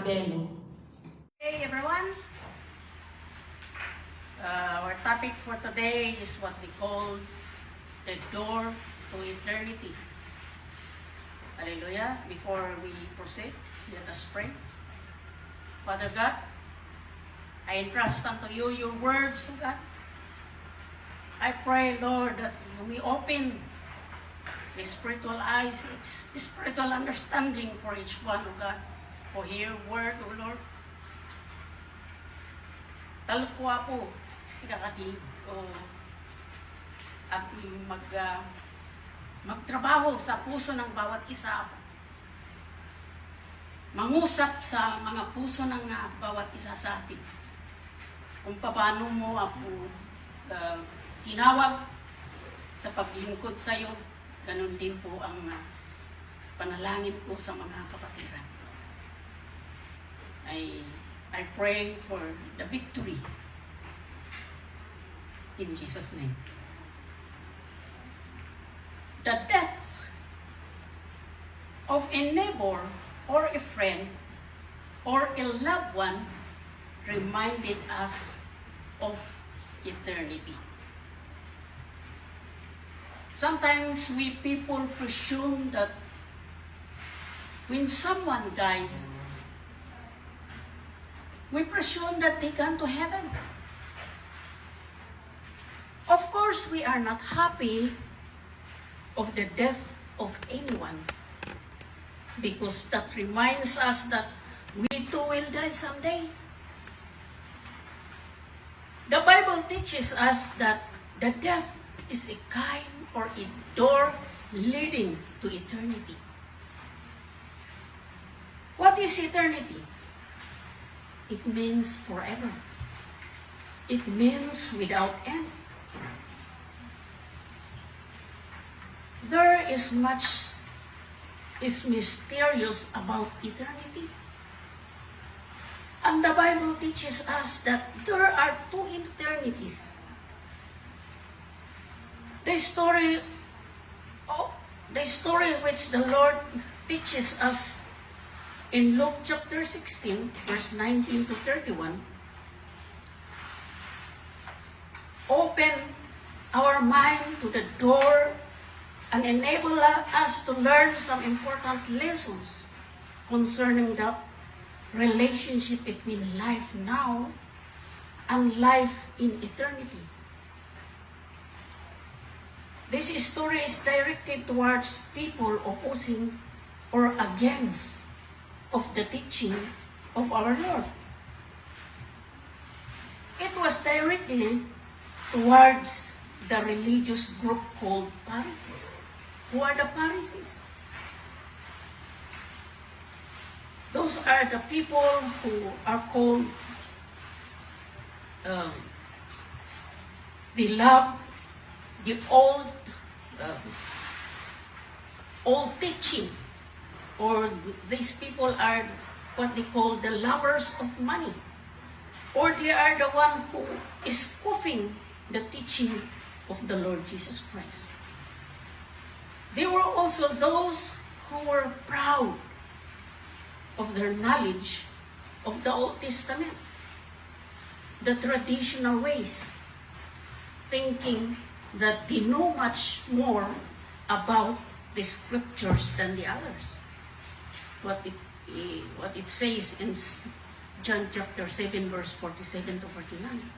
Magdaleno. Hey everyone, our topic for today is what we call the door to eternity. Hallelujah. Before we proceed, let us pray. Father God, I entrust unto you your words, O God. I pray, Lord, that you may open the spiritual eyes, the spiritual understanding for each one, O God, for your word, O Lord. Talukwa po sila kadi at magtrabaho sa puso ng bawat isa. Mangusap sa mga puso ng bawat isa sa atin. Kung paano mo ako tinawag sa paglingkod sa iyo, ganun din po ang panalangin ko sa mga kapatiran. I pray for the victory in Jesus' name. The death of a neighbor or a friend or a loved one reminded us of eternity. Sometimes we people presume that when someone dies, we presume that they gone to heaven. Of course, we are not happy of the death of anyone because that reminds us that we too will die someday. The Bible teaches us that the death is a kind or a door leading to eternity. What is eternity? It means forever. It means without end. There is much is mysterious about eternity. And the Bible teaches us that there are two eternities. The story which the Lord teaches us in Luke chapter 16, verse 19 to 31, open our mind to the door and enable us to learn some important lessons concerning the relationship between life now and life in eternity. This story is directed towards people opposing or against of the teaching of our Lord. It was directly towards the religious group called Pharisees. Who are the Pharisees? Those are the people who are called, they love the old teaching, or these people are what they call the lovers of money, or they are the one who is scoffing the teaching of the Lord Jesus Christ. There were also those who were proud of their knowledge of the Old Testament, the traditional ways, thinking that they know much more about the scriptures than the others. What it says in John chapter 7, verse 47 to 49.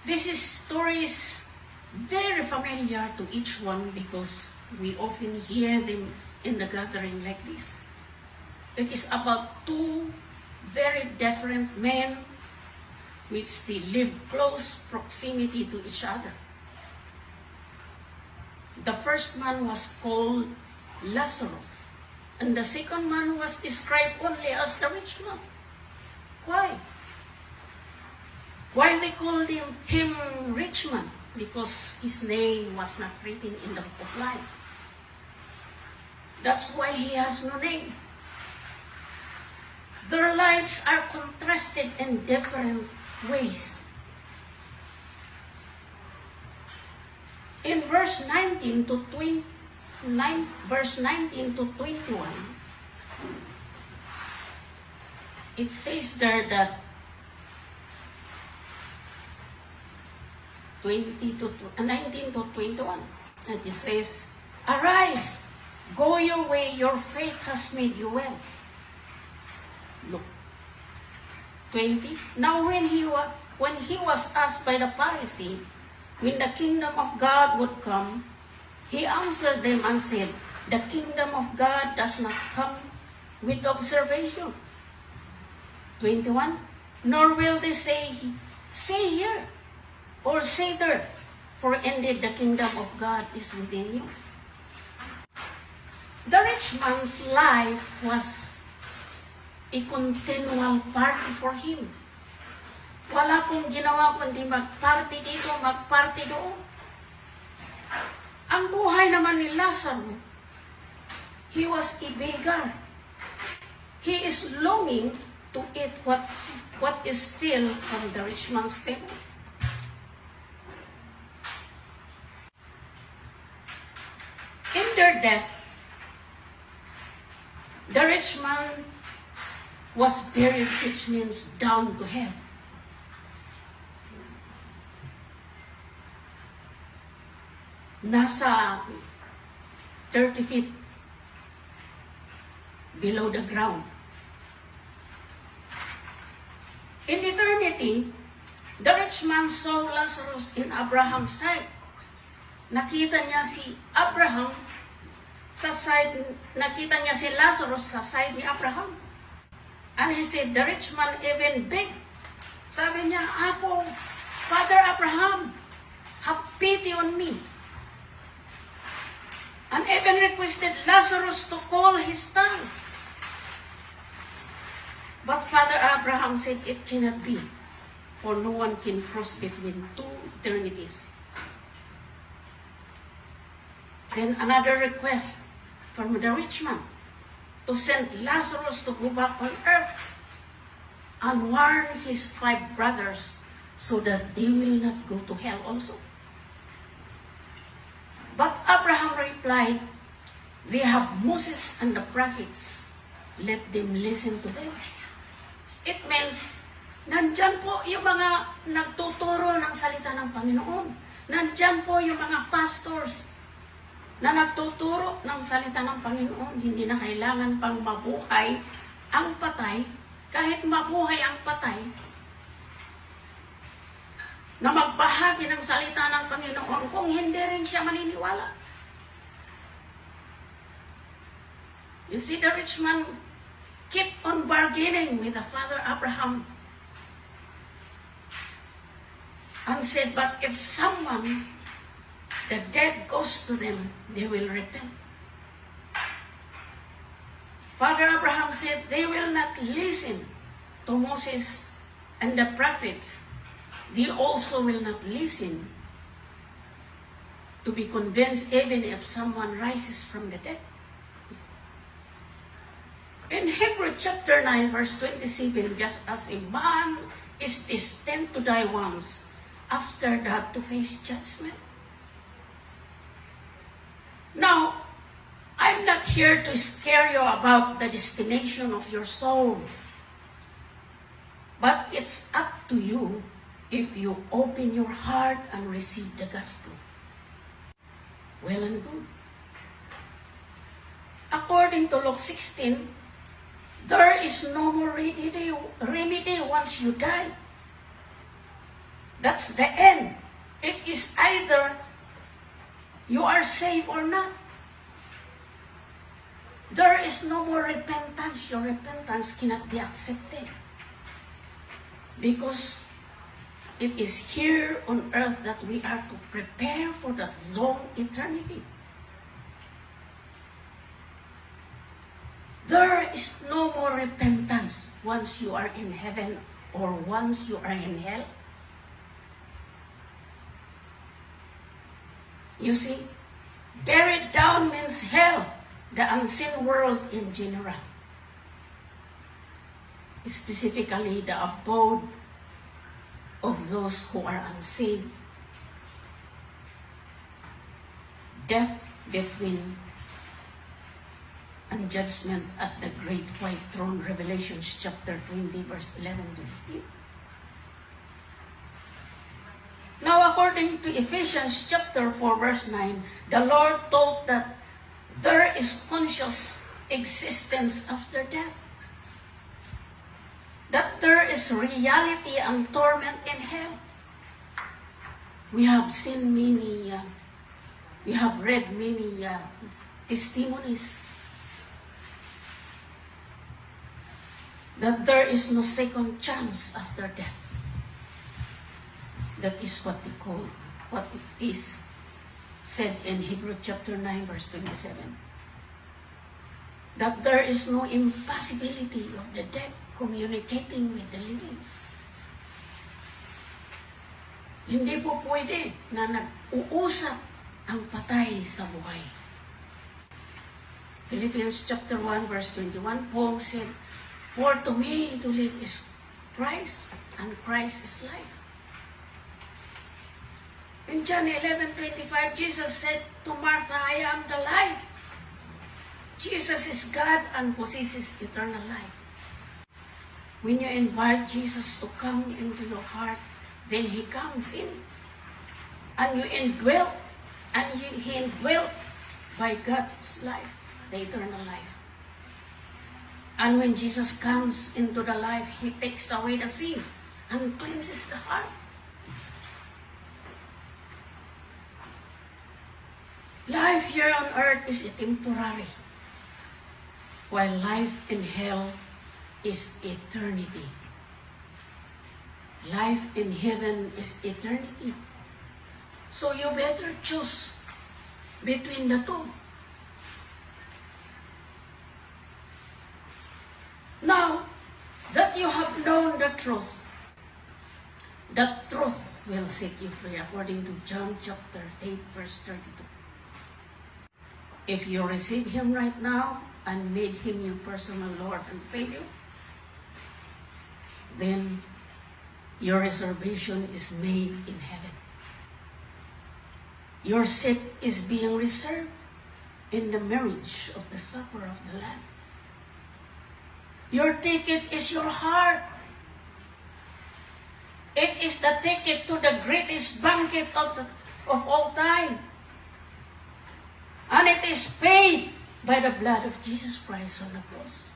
This story is very familiar to each one because we often hear them in the gathering like this. It is about two very different men which they live close proximity to each other. The first man was called Lazarus, and the second man was described only as the rich man. Why? Why they called him rich man? Because his name was not written in the book of life. That's why he has no name. Their lives are contrasted in different ways. In verse 19 to 21, it says there that 19 to 21. And it says, "Arise, go your way, your faith has made you well." Look. 20. Now when he was asked by the Pharisee when the kingdom of God would come, he answered them and said, "The kingdom of God does not come with observation." 21. Nor will they say here, or say there, for indeed the kingdom of God is within you. The rich man's life was a continual party for him. Wala pong ginawa kundi mag-party dito, mag-party doon. Ang buhay naman ni Lazarus, he was a beggar. He is longing to eat what is filled from the rich man's table. In their death, the rich man was buried, which means down to hell. Nasa 30 feet below the ground. In eternity, the rich man saw Lazarus in Abraham's sight. Nakita niya si Abraham nakita niya si Lazarus sa side ni Abraham. And he said, the rich man even begged. Sabi niya, "Apo, Father Abraham, have pity on me." And even requested Lazarus to cool his tongue. But Father Abraham said, "It cannot be, for no one can cross between two eternities." Then another request from the rich man to send Lazarus to go back on earth and warn his 5 brothers so that they will not go to hell also. But Abraham replied, "They have Moses and the prophets. Let them listen to them." It means, nandyan po yung mga nagtuturo ng salita ng Panginoon. Nandyan po yung mga pastors na nagtuturo ng salita ng Panginoon. Hindi na kailangan pang mabuhay ang patay, kahit mabuhay ang patay, na magbahagi ng salita ng Panginoon kung hindi rin siya maniniwala. You see, the rich man kept on bargaining with the Father Abraham and said, "But if someone, the dead goes to them, they will repent." Father Abraham said, "They will not listen to Moses and the prophets. They also will not listen to be convinced even if someone rises from the dead." In Hebrews chapter 9, verse 27, just as a man is destined to die once, after that to face judgment. Now, I'm not here to scare you about the destination of your soul. But it's up to you if you open your heart and receive the gospel. Well and good. According to Luke 16, there is no more remedy once you die. That's the end. It is either you are saved or not. There is no more repentance. Your repentance cannot be accepted. Because it is here on earth that we are to prepare for that long eternity. There is no more repentance once you are in heaven or once you are in hell. You see, buried down means hell, the unseen world in general. Specifically, the abode of those who are unsaved. Death between and judgment at the great white throne, Revelation chapter 20, verse 11 to 15. Now, according to Ephesians chapter 4, verse 9, the Lord taught that there is conscious existence after death. That there is reality and torment in hell. We have seen many, we have read many testimonies that there is no second chance after death. That is what it is said in Hebrews chapter 9, verse 27. That there is no impossibility of the dead communicating with the living. Hindi po pwede na nag-uusap ang patay sa buhay. Philippians chapter 1, verse 21, Paul said, "For to me to live is Christ, and Christ is life." In John 11:25, Jesus said to Martha, "I am the life." Jesus is God and possesses eternal life. When you invite Jesus to come into your heart, then He comes in. And you indwell, and He indwelt by God's life, the eternal life. And when Jesus comes into the life, He takes away the sin and cleanses the heart. Life here on earth is temporary, while life in hell is eternity. Life in heaven is eternity. So you better choose between the two. Now that you have known the truth will set you free, according to John chapter 8, verse 32. If you receive Him right now and made Him your personal Lord and Savior, then your reservation is made in heaven. Your seat is being reserved in the marriage of the supper of the Lamb. Your ticket is your heart. It is the ticket to the greatest banquet of all time. And it is paid by the blood of Jesus Christ on the cross.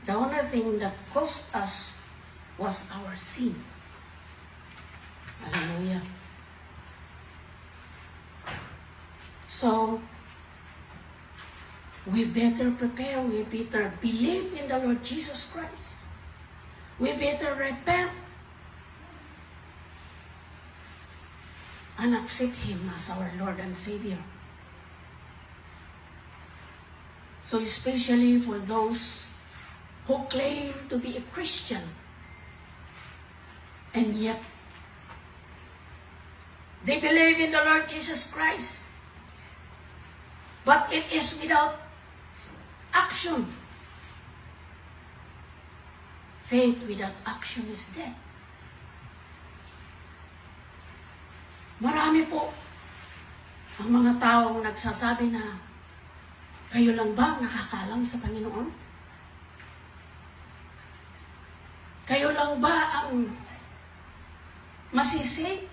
The only thing that cost us was our sin. Hallelujah. So, we better prepare, we better believe in the Lord Jesus Christ. We better repent and accept Him as our Lord and Savior. So especially for those who claim to be a Christian, and yet they believe in the Lord Jesus Christ, but it is without action. Faith without action is dead. Marami po ang mga taong nagsasabi na, kayo lang ba nakakalam sa Panginoon? Kayo lang ba ang masisi?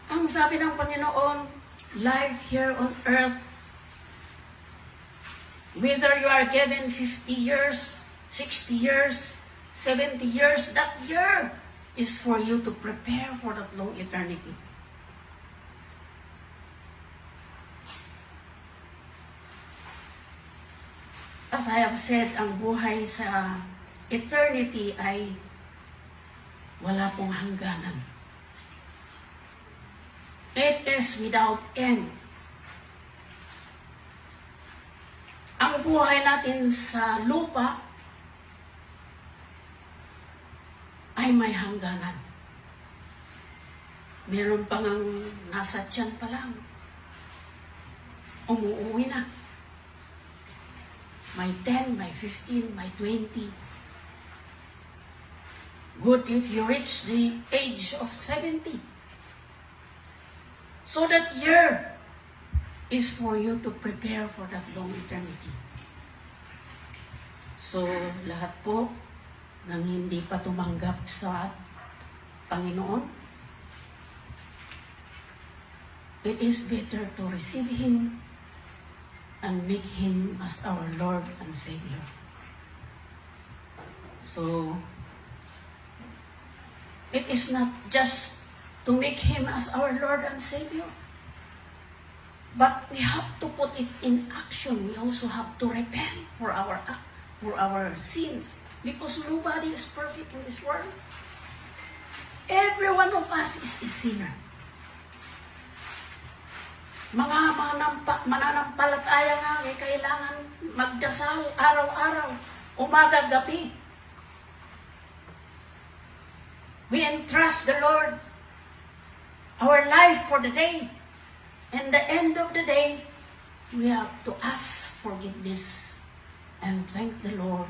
Ang sabi ng Panginoon, life here on earth, whether you are given 50 years, 60 years, 70 years, that year is for you to prepare for that long eternity. As I have said, ang buhay sa eternity ay wala pong hangganan. It is without end. Ang buhay natin sa lupa ay may hangganan. Meron pang ang nasa tiyan pa lang. Umuuwi na. May 10, may 15, may 20. Good if you reach the age of 70. So that year is for you to prepare for that long eternity. So, lahat po ng hindi pa tumanggap sa Panginoon, it is better to receive Him and make Him as our Lord and Savior. So, it is not just to make Him as our Lord and Savior, but we have to put it in action. We also have to repent for our sins, because nobody is perfect in this world. Every one of us is a sinner. Mga mananampalataya nga ay kailangan magdasal araw-araw, umaga-gabi. We entrust the Lord our life for the day. And the end of the day, we have to ask forgiveness and thank the Lord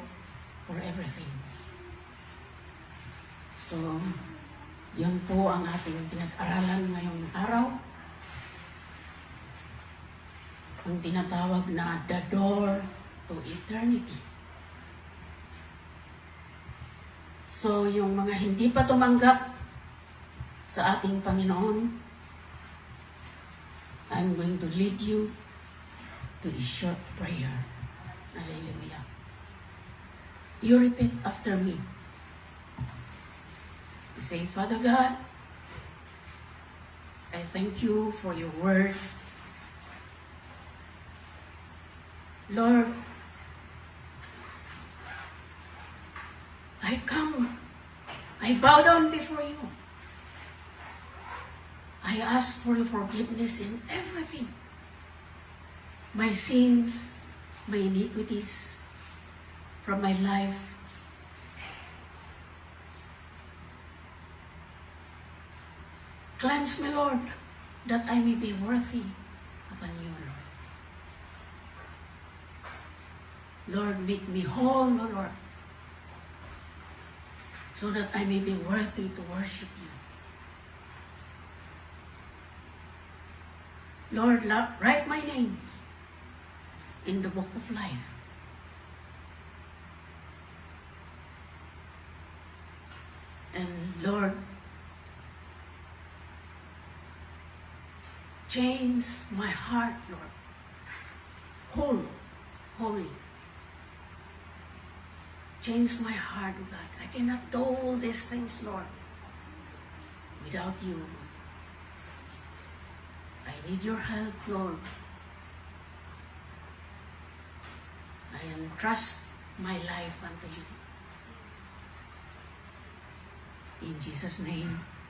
for everything. So, yun po ang ating pinag-aralan ngayong araw. Ang tinatawag na the door to eternity. So, yung mga hindi pa tumanggap sa ating Panginoon, I'm going to lead you to a short prayer. Hallelujah. You repeat after me. You say, Father God, I thank you for your word. Lord, I come. I bow down before you. I ask for your forgiveness in everything. My sins, my iniquities from my life. Cleanse me, Lord, that I may be worthy upon you, Lord. Lord, make me whole, O Lord, so that I may be worthy to worship you. Lord, write my name in the book of life. And Lord, change my heart, Lord, holy. Change my heart, God. I cannot do all these things, Lord, without you. I need your help, Lord. I entrust my life unto you. In Jesus' name,